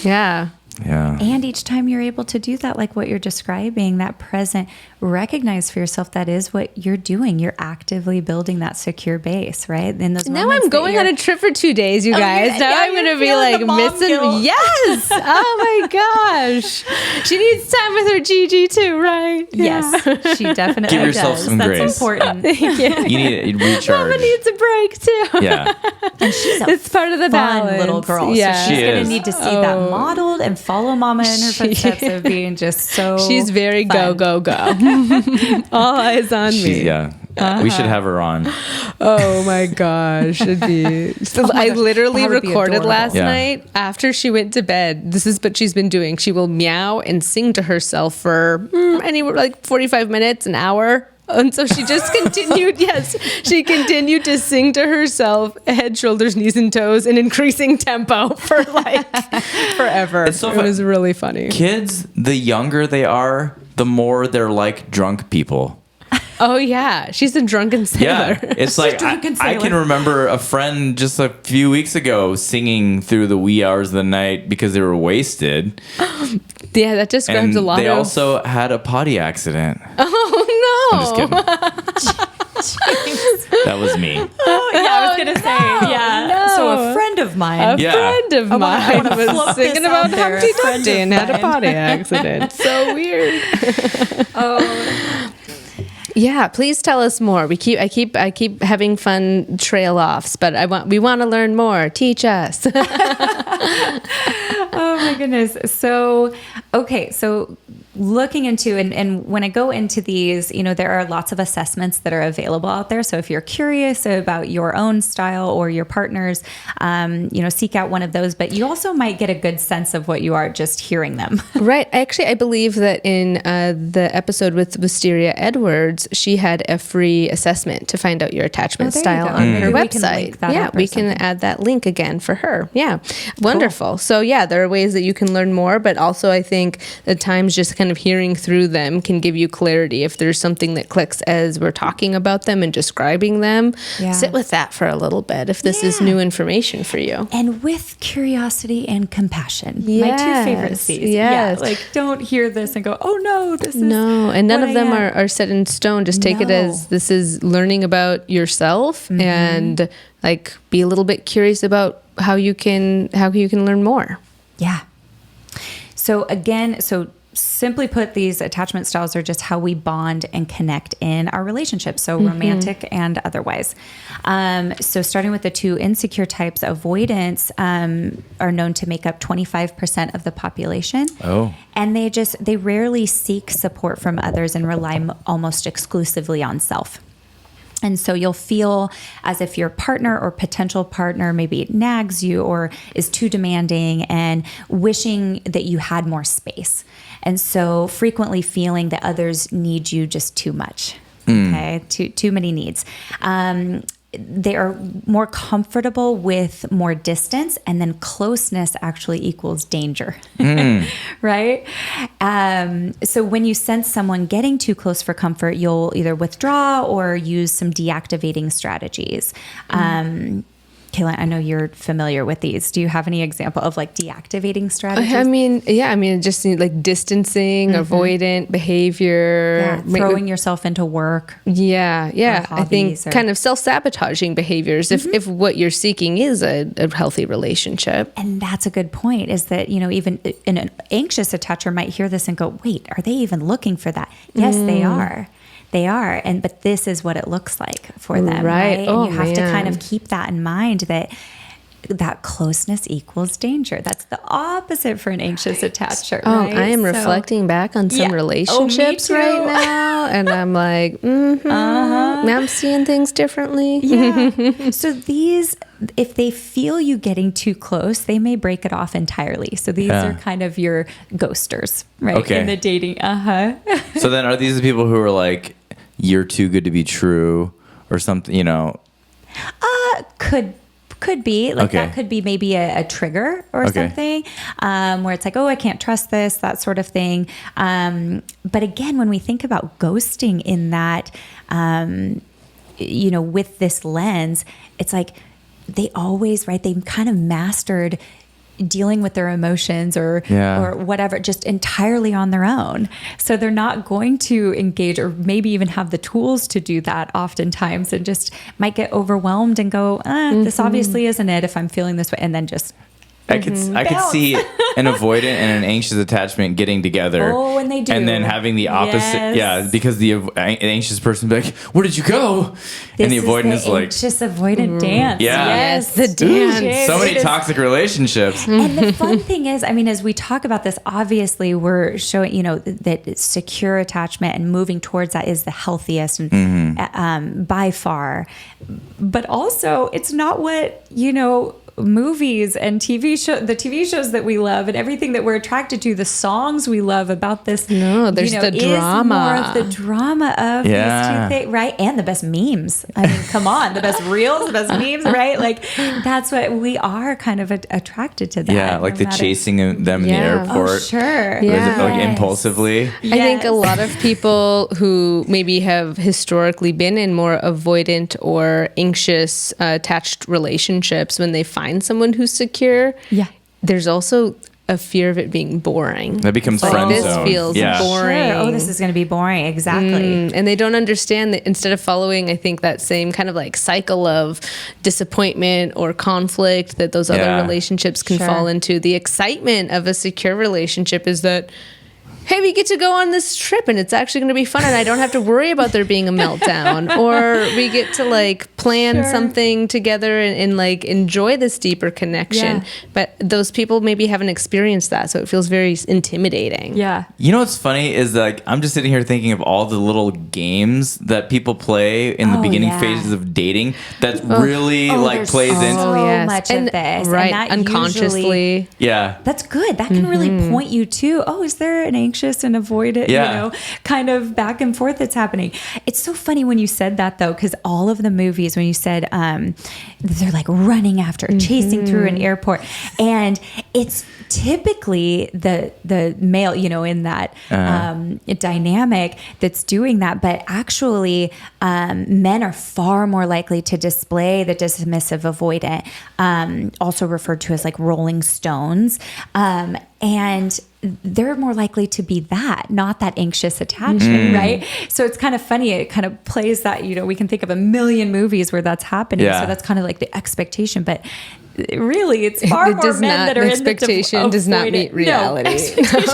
Yeah. Yeah. And each time you're able to do that, like what you're describing, that present, recognize for yourself that is what you're doing. You're actively building that secure base, right? In those now I'm going on a trip for 2 days, you guys. Now I'm going to be like missing. Yes. Oh my gosh. She needs time with her Gigi too, right? Yes, she definitely Give yourself does. some That's grace. important. You need to recharge. Mama needs a break too. Yeah. And she's it's part of the fun balance. little girl. Yeah. So she's going is. to need to see that modeled and follow Mama in her footsteps of being just so She's very fun. go. All eyes on me. Yeah. We should have her on. Oh my gosh. It'd be I literally that would be recorded adorable. last night after she went to bed. This is what she's been doing. She will meow and sing to herself for anywhere like 45 minutes, an hour. And so she just continued, she continued to sing to herself, head, shoulders, knees, and toes in increasing tempo for like forever. It's so it was really funny. Kids, the younger they are, the more they're like drunk people. Oh, yeah. She's a drunken sailor. Yeah. It's like, I can remember a friend just a few weeks ago singing through the wee hours of the night because they were wasted. Yeah, that describes and a lot they of... also had a potty accident. Oh, no. I'm just kidding. That was me. Oh, yeah, I was going to say. Yeah. No. So a friend of mine. Yeah. friend of mine wanna was float singing this about out there. Humpty A friend Dumpty of and had a mine. potty accident. So weird. Oh. Yeah, please tell us more. I keep having fun trail offs, but we want to learn more. Teach us. Oh my goodness. So, okay. So looking into, and when I go into these, there are lots of assessments that are available out there. So if you're curious about your own style or your partner's, seek out one of those, but you also might get a good sense of what you are just hearing them. Right. Actually, I believe that in the episode with Wisteria Edwards, she had a free assessment to find out your attachment style on her website. We can add that link again for her. Yeah. Wonderful. Cool. So yeah, there are ways that you can learn more, but also I think the times just kind kind of hearing through them can give you clarity. If there's something that clicks as we're talking about them and describing them, sit with that for a little bit if this is new information for you. And with curiosity and compassion. My two favorite C's. Yes. Like, don't hear this and go, oh no, this is and none of them are set in stone. Just take it as this is learning about yourself and like be a little bit curious about how you can learn more. Yeah. So again, simply put, these attachment styles are just how we bond and connect in our relationships. So romantic and otherwise. So starting with the two insecure types, avoidants are known to make up 25% of the population. Oh. And they rarely seek support from others and rely almost exclusively on self. And so you'll feel as if your partner or potential partner maybe nags you or is too demanding and wishing that you had more space. And so frequently feeling that others need you just too much. Okay. Too many needs. They are more comfortable with more distance, and then closeness actually equals danger, right? So when you sense someone getting too close for comfort, you'll either withdraw or use some deactivating strategies. Kayla, I know you're familiar with these. Do you have any example of like deactivating strategies? I mean, just like distancing, avoidant behavior, throwing yourself into work. I think kind of self-sabotaging behaviors if what you're seeking is a healthy relationship. And that's a good point, is that, even an anxious attacher might hear this and go, wait, are they even looking for that? Yes, they are. They are. But this is what it looks like for them. Right. And you have to kind of keep that in mind, that closeness equals danger. That's the opposite for an anxious attacher. Right? I am reflecting back on some relationships right now. And I'm like, I'm seeing things differently. Yeah. So these, if they feel you getting too close, they may break it off entirely. So these are kind of your ghosters, right? Okay. In the dating. So then are these the people who are like, you're too good to be true or something, Could be like that could be maybe a trigger or something where it's like, oh, I can't trust this, that sort of thing. But again, when we think about ghosting in that, with this lens, it's like they always, they kind of mastered dealing with their emotions or whatever, just entirely on their own. So they're not going to engage or maybe even have the tools to do that oftentimes, and just might get overwhelmed and go, this obviously isn't it if I'm feeling this way. And then just I could see an avoidant and an anxious attachment getting together. Oh, and they do. And then having the opposite. Yes. Yeah, because the anxious person be like, where did you go? And the avoidant is like, anxious avoidant dance. Yeah. Yes, the dance. So many toxic relationships. And the fun thing is, as we talk about this, obviously we're showing, that secure attachment and moving towards that is the healthiest and, by far. But also it's not what, movies and the TV shows that we love and everything that we're attracted to, the songs we love about this. No, there's the drama. More of the drama of these two things, right? And the best memes. Come on, the best reels, the best memes, right? Like that's what we are kind of attracted to that. Yeah, like the chasing them in the airport. Oh, sure. Yeah. Like impulsively. Yes. I think a lot of people who maybe have historically been in more avoidant or anxious attached relationships, when they find someone who's secure, there's also a fear of it being boring. That becomes friend this zone. Feels boring. Sure. Oh, this is going to be boring. Exactly. And they don't understand that instead of following, I think, that same kind of like cycle of disappointment or conflict that those other relationships can fall into, the excitement of a secure relationship is that, hey, we get to go on this trip and it's actually going to be fun and I don't have to worry about there being a meltdown. Or we get to like plan something together and like enjoy this deeper connection. But those people maybe haven't experienced that, so it feels very intimidating. Yeah. You know what's funny is like I'm just sitting here thinking of all the little games that people play in the beginning phases of dating that really like plays into so much of this. Right, and that unconsciously. Yeah. That's good. That can really point you to, is there an anxious anxious and avoidant, kind of back and forth that's happening. It's so funny when you said that though, because all of the movies, when you said they're like running after, chasing through an airport, and it's typically the male, in that dynamic that's doing that. But actually, men are far more likely to display the dismissive avoidant, also referred to as like rolling stones. And they're more likely to be that, not that anxious attachment, right? So it's kind of funny. It kind of plays that, we can think of a million movies where that's happening. Yeah. So that's kind of like the expectation, but really it's far more men that are in the expectation does not meet reality.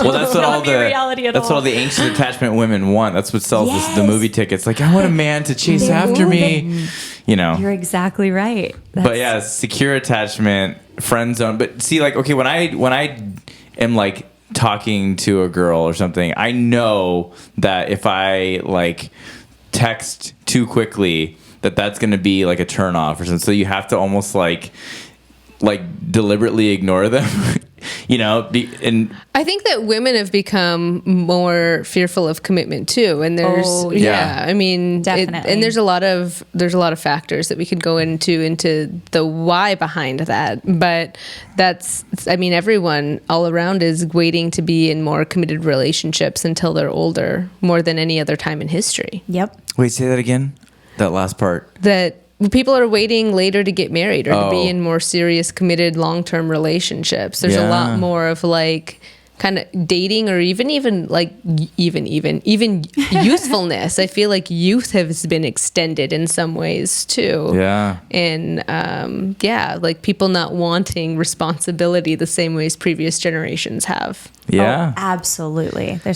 Well, that's what all the anxious attachment women want. That's what sells the movie tickets. Like, I want a man to chase after me. You're exactly right. But yeah, secure attachment, friend zone. But see, like, okay, when I am like talking to a girl or something, I know that if I like text too quickly, that's going to be like a turn off or something. So you have to almost like deliberately ignore them. And I think that women have become more fearful of commitment too. And there's, I mean, definitely. And there's a lot of factors that we could go into the why behind that. But everyone all around is waiting to be in more committed relationships until they're older, more than any other time in history. Yep. Wait, say that again. That last part. That people are waiting later to get married or to be in more serious, committed, long-term relationships. There's a lot more of like kind of dating or even youthfulness. I feel like youth has been extended in some ways too. Yeah. And like people not wanting responsibility the same way as previous generations have. Yeah. Oh, absolutely. I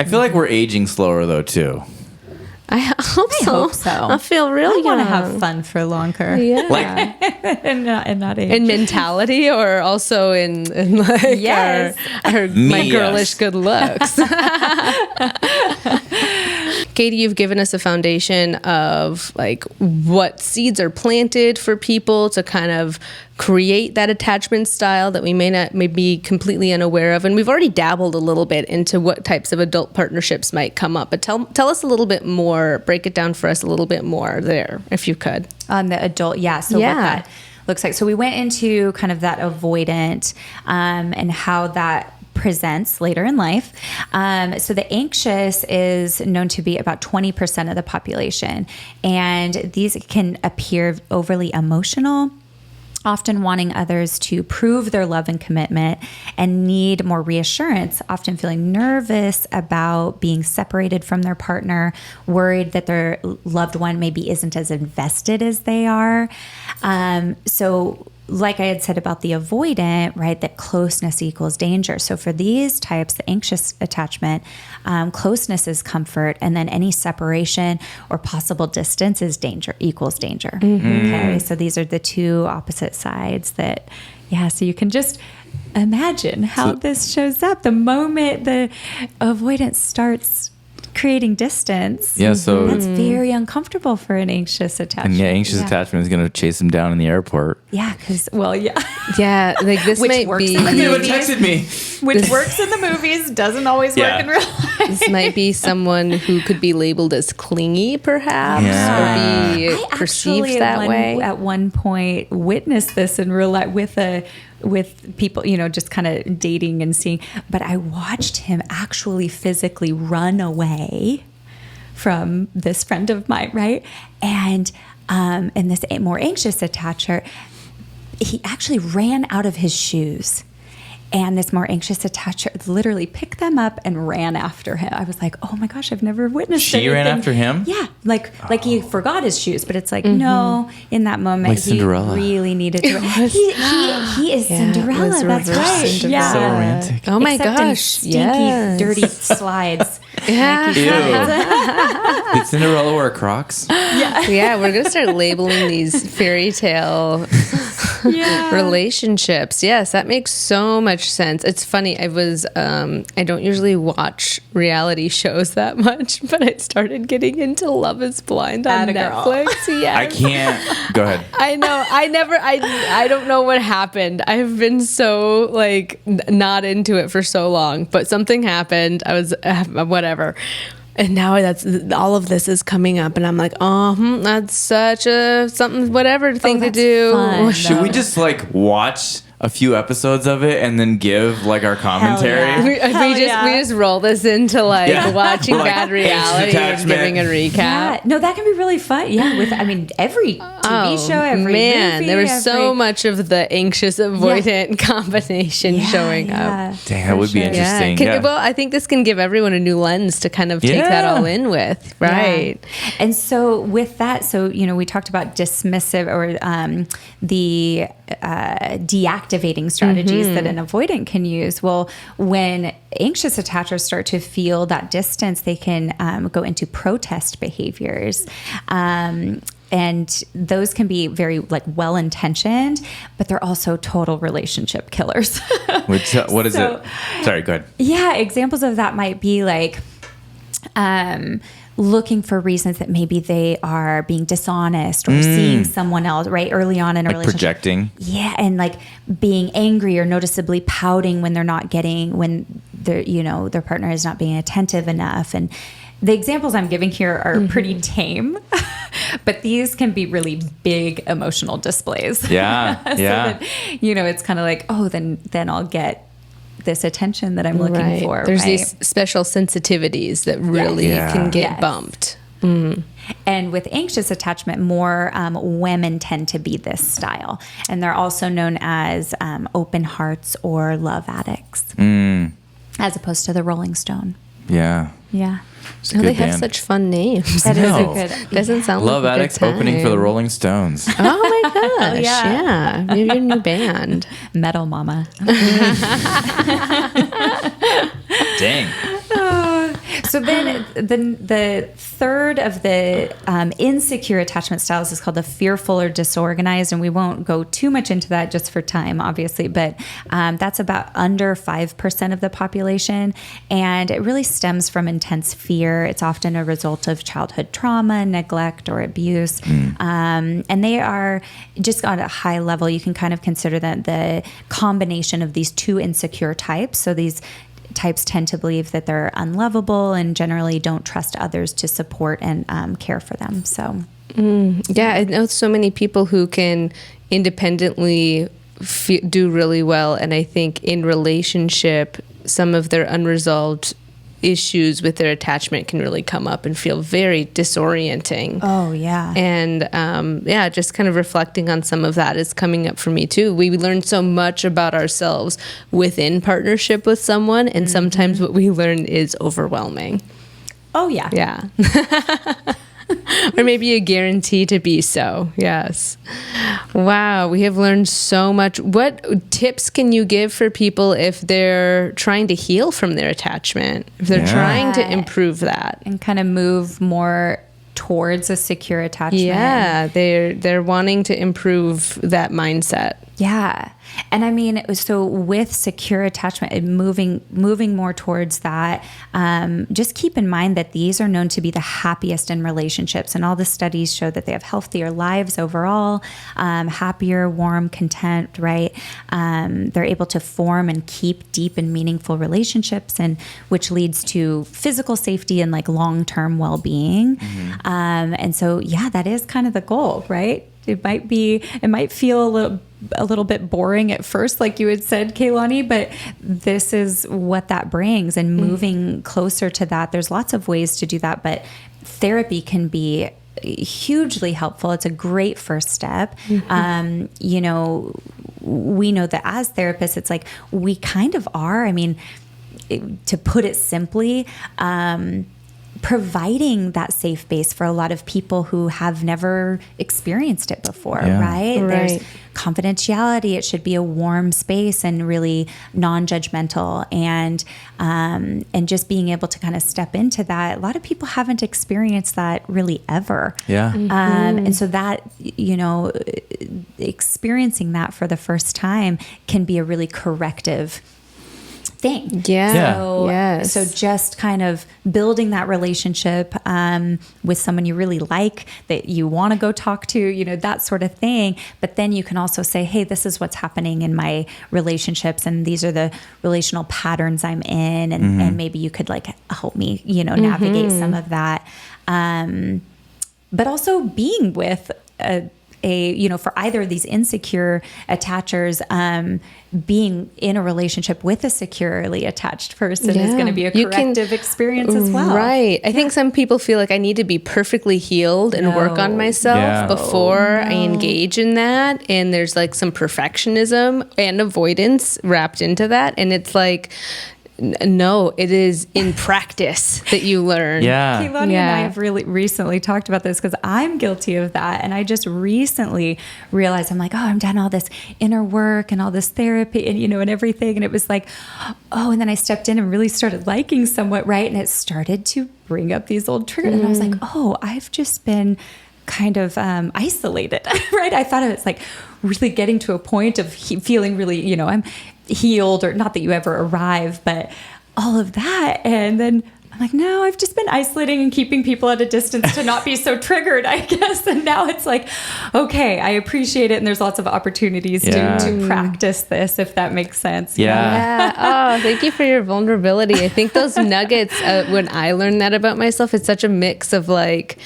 feel like we're aging slower though too. I hope so. I feel really want to have fun for longer. Yeah. Like, and not age. In mentality or also in like my girlish good looks. Katie, you've given us a foundation of like what seeds are planted for people to kind of create that attachment style that we may be completely unaware of. And we've already dabbled a little bit into what types of adult partnerships might come up. But tell us a little bit more, break it down for us a little bit more there, if you could. On the adult, So what that looks like. So we went into kind of that avoidant and how that presents later in life. So the anxious is known to be about 20% of the population. And these can appear overly emotional, often wanting others to prove their love and commitment and need more reassurance, often feeling nervous about being separated from their partner, worried that their loved one maybe isn't as invested as they are. So like I had said about the avoidant, right, that closeness equals danger. So for these types, the anxious attachment, closeness is comfort, and then any separation or possible distance is danger, equals danger. Okay, so these are the two opposite sides that, so you can just imagine how this shows up. The moment the avoidance starts creating distance, so that's very uncomfortable for an anxious attachment. And anxious attachment is going to chase him down in the airport. Like this which might works be in the movies, texted me, which works in the movies, doesn't always work in real life. This might be someone who could be labeled as clingy, perhaps, or be perceived that way. At one point, witnessed this in real life with people, just kind of dating and seeing. But I watched him actually physically run away from this friend of mine, right? And this more anxious attacher, he actually ran out of his shoes. And this more anxious attacher literally picked them up and ran after him. I was like, oh my gosh, I've never witnessed anything. She ran after him? Yeah. Like he forgot his shoes, but it's like, no, in that moment, like Cinderella. He really needed to. He is Cinderella. That's right. Cinderella. Yeah. So romantic. Oh my Except gosh. in stinky, dirty slides. Did Cinderella wear Crocs? Yeah, we're going to start labeling these fairy tale relationships. Yes, that makes so much sense. It's funny. I don't usually watch reality shows that much, but I started getting into Love is Blind on Netflix. Yes. I can't. Go ahead. I know. I don't know what happened. I've been so like not into it for so long, but something happened. I was whatever. And now that's all of this is coming up, and I'm like, that's such a whatever thing to do. Fun, should we just like watch a few episodes of it and then give like our commentary? Yeah. We just roll this into like watching bad reality and giving a recap. Yeah, no, that can be really fun. Yeah, with every TV show, every movie, there was so much of the anxious avoidant combination showing up. Dang, that would be interesting. Well, I think this can give everyone a new lens to kind of take that all in with, right? Yeah. And so with that, we talked about dismissive or the deactivating strategies that an avoidant can use. Well, when anxious attachers start to feel that distance, they can go into protest behaviors. And those can be very like well-intentioned, but they're also total relationship killers. What is it? Sorry, go ahead. Yeah, examples of that might be like looking for reasons that maybe they are being dishonest or seeing someone else right early on in a relationship. Projecting. Yeah, and like being angry or noticeably pouting when when their partner is not being attentive enough. And the examples I'm giving here are pretty tame, but these can be really big emotional displays. Yeah, that, it's kind of like, then I'll get this attention that I'm looking for. There's these special sensitivities that really can get bumped. Mm. And with anxious attachment, more women tend to be this style. And they're also known as open hearts or love addicts, as opposed to the Rolling Stone. Yeah. Yeah. They have such fun names. That is a good. Doesn't sound Love like a Addicts good time. opening for the Rolling Stones. Oh my gosh! Yeah, maybe your new band, Metal Mama. Dang. So then the third of the insecure attachment styles is called the fearful or disorganized. And we won't go too much into that just for time, obviously. But that's about under 5% of the population. And it really stems from intense fear. It's often a result of childhood trauma, neglect, or abuse. And they are just on a high level. You can kind of consider that the combination of these two insecure types. So these types tend to believe that they're unlovable and generally don't trust others to support and care for them. So, yeah, I know so many people who can independently do really well, and I think in relationship, some of their unresolved issues with their attachment can really come up and feel very disorienting. Oh, yeah. And just kind of reflecting on some of that is coming up for me too. We learn so much about ourselves within partnership with someone, and sometimes what we learn is overwhelming. Oh, yeah. Yeah. Or maybe a guarantee to be so. Yes. Wow. We have learned so much. What tips can you give for people if they're trying to heal from their attachment, if they're trying to improve that? And kind of move more towards a secure attachment. Yeah. They're wanting to improve that mindset. Yeah. And I mean, so with secure attachment and moving more towards that, just keep in mind that these are known to be the happiest in relationships. And all the studies show that they have healthier lives overall, happier, warm, content, right? They're able to form and keep deep and meaningful relationships, and which leads to physical safety and like long-term well-being. And so, yeah, that is kind of the goal, right? It might feel a little bit boring at first, like you had said, Kaylani, but this is what that brings, and moving closer to that. There's lots of ways to do that, but therapy can be hugely helpful. It's a great first step. We know that as therapists, it's like we kind of are, to put it simply, providing that safe base for a lot of people who have never experienced it before, right? There's confidentiality. It should be a warm space and really non-judgmental, and just being able to kind of step into that. A lot of people haven't experienced that really ever. Yeah. And so that, experiencing that for the first time can be a really corrective thing. So just kind of building that relationship with someone you really like, that you want to go talk to, that sort of thing. But then you can also say, hey, this is what's happening in my relationships, and these are the relational patterns I'm in, and maybe you could like help me, navigate some of that. But also being with for either of these insecure attachers, being in a relationship with a securely attached person is going to be a corrective experience as well. Right. I think some people feel like I need to be perfectly healed and work on myself before I engage in that. And there's like some perfectionism and avoidance wrapped into that. And it's like, no, it is in practice that you learn. Yeah. Kehlani and I have really recently talked about this because I'm guilty of that. And I just recently realized, I'm like, I'm done all this inner work and all this therapy and, and everything. And it was like, and then I stepped in and really started liking somewhat, right? And it started to bring up these old triggers. And I was like, I've just been kind of isolated, right? I thought it was like really getting to a point of feeling really, I'm healed, or not that you ever arrive, but all of that. And then I'm like, no, I've just been isolating and keeping people at a distance to not be so triggered, I guess. And now it's like, okay, I appreciate it. And there's lots of opportunities to practice this, if that makes sense. Oh, thank you for your vulnerability. I think those nuggets, when I learned that about myself, it's such a mix of like,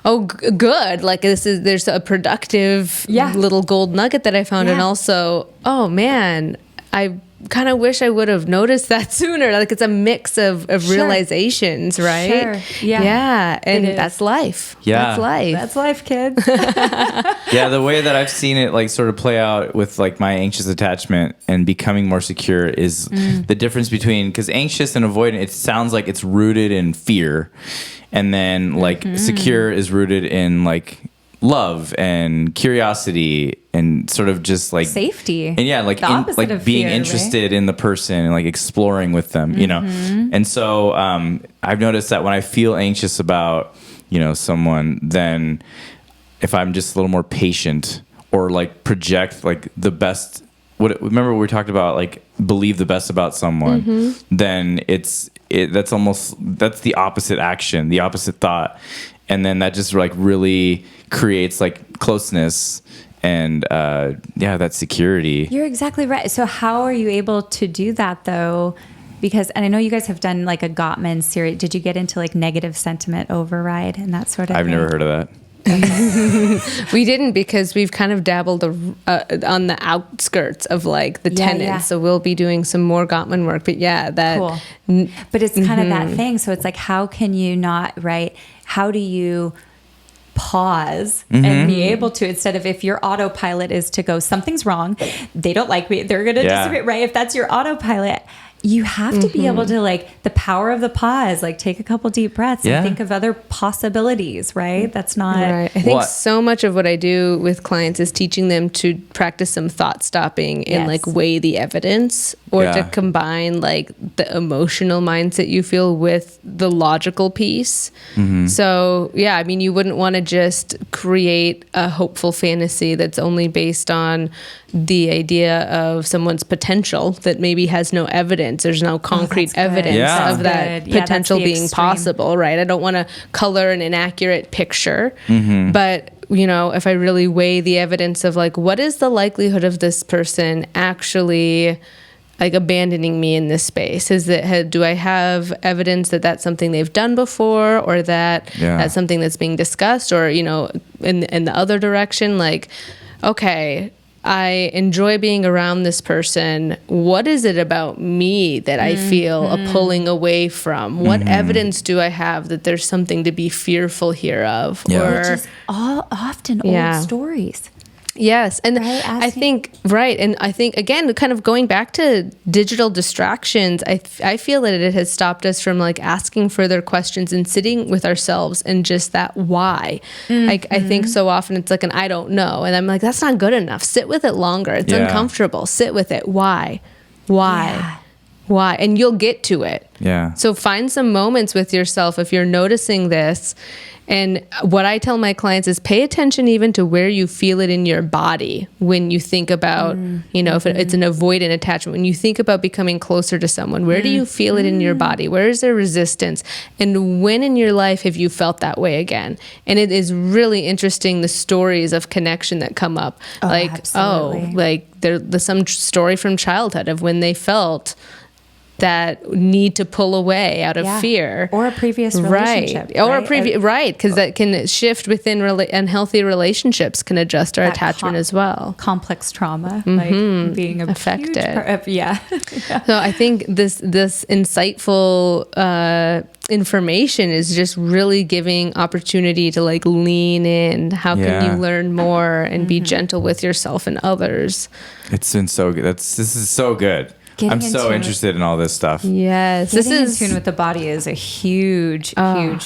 good. Like there's a productive little gold nugget that I found. And also, oh man, I kind of wish I would have noticed that sooner. Like it's a mix of realizations, right? Sure. Yeah. And that's life. Yeah. That's life, kids. The way that I've seen it like sort of play out with like my anxious attachment and becoming more secure is the difference between, because anxious and avoidant, it sounds like it's rooted in fear. And then like secure is rooted in like love and curiosity and sort of just like safety. And like being interested in the person and like exploring with them, And so I've noticed that when I feel anxious about, someone, then if I'm just a little more patient or like project like the best, remember we talked about like believe the best about someone, then that's the opposite action, the opposite thought. And then that just like really creates like closeness and that security. You're exactly right. So how are you able to do that though? Because, and I know you guys have done like a Gottman series. Did you get into like negative sentiment override and that sort of thing? I've never heard of that. We didn't, because we've kind of dabbled on the outskirts of like the tenets. So we'll be doing some more Gottman work. But cool. But it's kind of that thing. So it's like, how can you not, right? How do you pause and be able to, instead of, if your autopilot is to go, something's wrong, they don't like me, they're going to disagree, right? If that's your autopilot, you have to be able to, like, the power of the pause, like take a couple deep breaths and think of other possibilities, right? That's not... Right. I think so much of what I do with clients is teaching them to practice some thought stopping and like weigh the evidence, or to combine like the emotional mindset you feel with the logical piece. So I mean, you wouldn't want to just create a hopeful fantasy that's only based on the idea of someone's potential that maybe has no evidence. There's no concrete evidence of that potential being possible, right? I don't want to color an inaccurate picture, but if I really weigh the evidence of like, what is the likelihood of this person actually like abandoning me in this space? Do I have evidence that that's something they've done before, or that that's something that's being discussed, or, in the other direction, like, okay, I enjoy being around this person. What is it about me that I feel a pulling away from? What evidence do I have that there's something to be fearful here of? Which is all often old stories. Yes. And I think, and I think, again, kind of going back to digital distractions, I feel that it has stopped us from like asking further questions and sitting with ourselves and just that why. Like, I think so often it's like an I don't know. And I'm like, that's not good enough. Sit with it longer. It's uncomfortable. Sit with it. Why? And you'll get to it. Yeah. So find some moments with yourself if you're noticing this. And what I tell my clients is pay attention even to where you feel it in your body when you think about, if it's an avoidant attachment, when you think about becoming closer to someone, where do you feel it in your body? Where is there resistance? And when in your life have you felt that way again? And it is really interesting, the stories of connection that come up. Absolutely. There's some story from childhood of when they felt that need to pull away out of fear, or a previous relationship, because that can shift within unhealthy relationships, can adjust our attachment as well. Complex trauma, like being affected. So I think this insightful information is just really giving opportunity to like lean in. How can you learn more and be gentle with yourself and others? It's been so good. This is so good. I'm so interested in all this stuff. Yes. Getting in tune with the body is a huge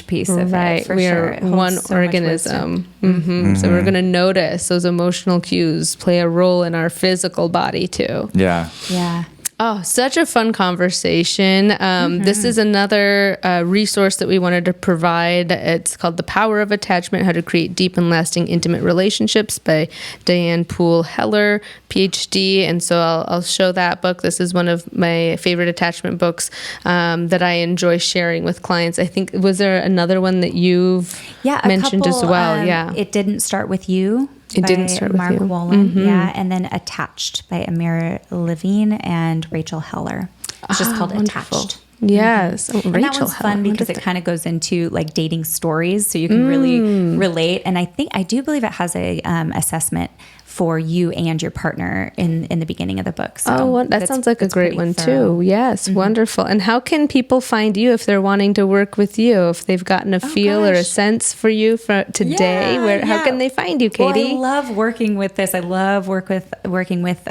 piece of it, for sure. We are one organism. So we're going to notice those emotional cues play a role in our physical body too. Yeah. Yeah. Oh, such a fun conversation. This is another resource that we wanted to provide. It's called The Power of Attachment, How to Create Deep and Lasting Intimate Relationships by Diane Poole Heller, PhD. And so I'll show that book. This is one of my favorite attachment books that I enjoy sharing with clients. I think, was there another one that you've mentioned as well? It Didn't Start With You. It Didn't Start With Mark You. Wolin, and then Attached by Amira Levine and Rachel Heller. It's just called wonderful. Attached. Yes. And that one's fun because it kind of goes into like dating stories, so you can really relate. And I do believe it has a assessment for you and your partner in the beginning of the book. So that sounds like a great one too. Yes, wonderful. And how can people find you if they're wanting to work with you? If they've gotten a feel or a sense for you for today, how can they find you, Katie? Well, I love working with this. I love working with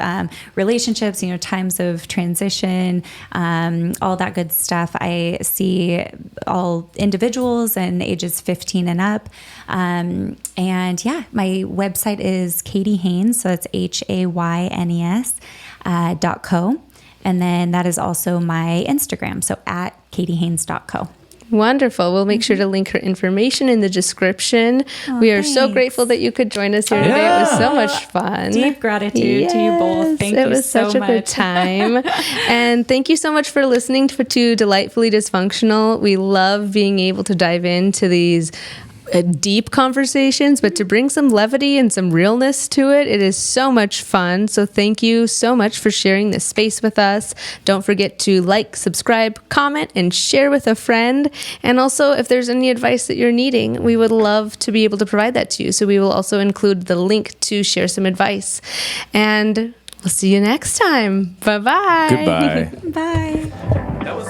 relationships, times of transition, all that good stuff. I see all individuals and ages 15 and up. My website is Katie Haynes. So it's HAYNES .co. And then that is also my Instagram. So at KatieHaynes.co. Wonderful. We'll make sure to link her information in the description. We are so grateful that you could join us here today. It was so much fun. Deep gratitude to you both. Thank you so much. It was such a good time. And thank you so much for listening to Delightfully Dysfunctional. We love being able to dive into these deep conversations, but to bring some levity and some realness to it. It is so much fun. So thank you so much for sharing this space with us. Don't forget to like, subscribe, comment, and share with a friend. And also, if there's any advice that you're needing, we would love to be able to provide that to you. So we will also include the link to share some advice. And we'll see you next time. Bye-bye. Goodbye. Bye. That was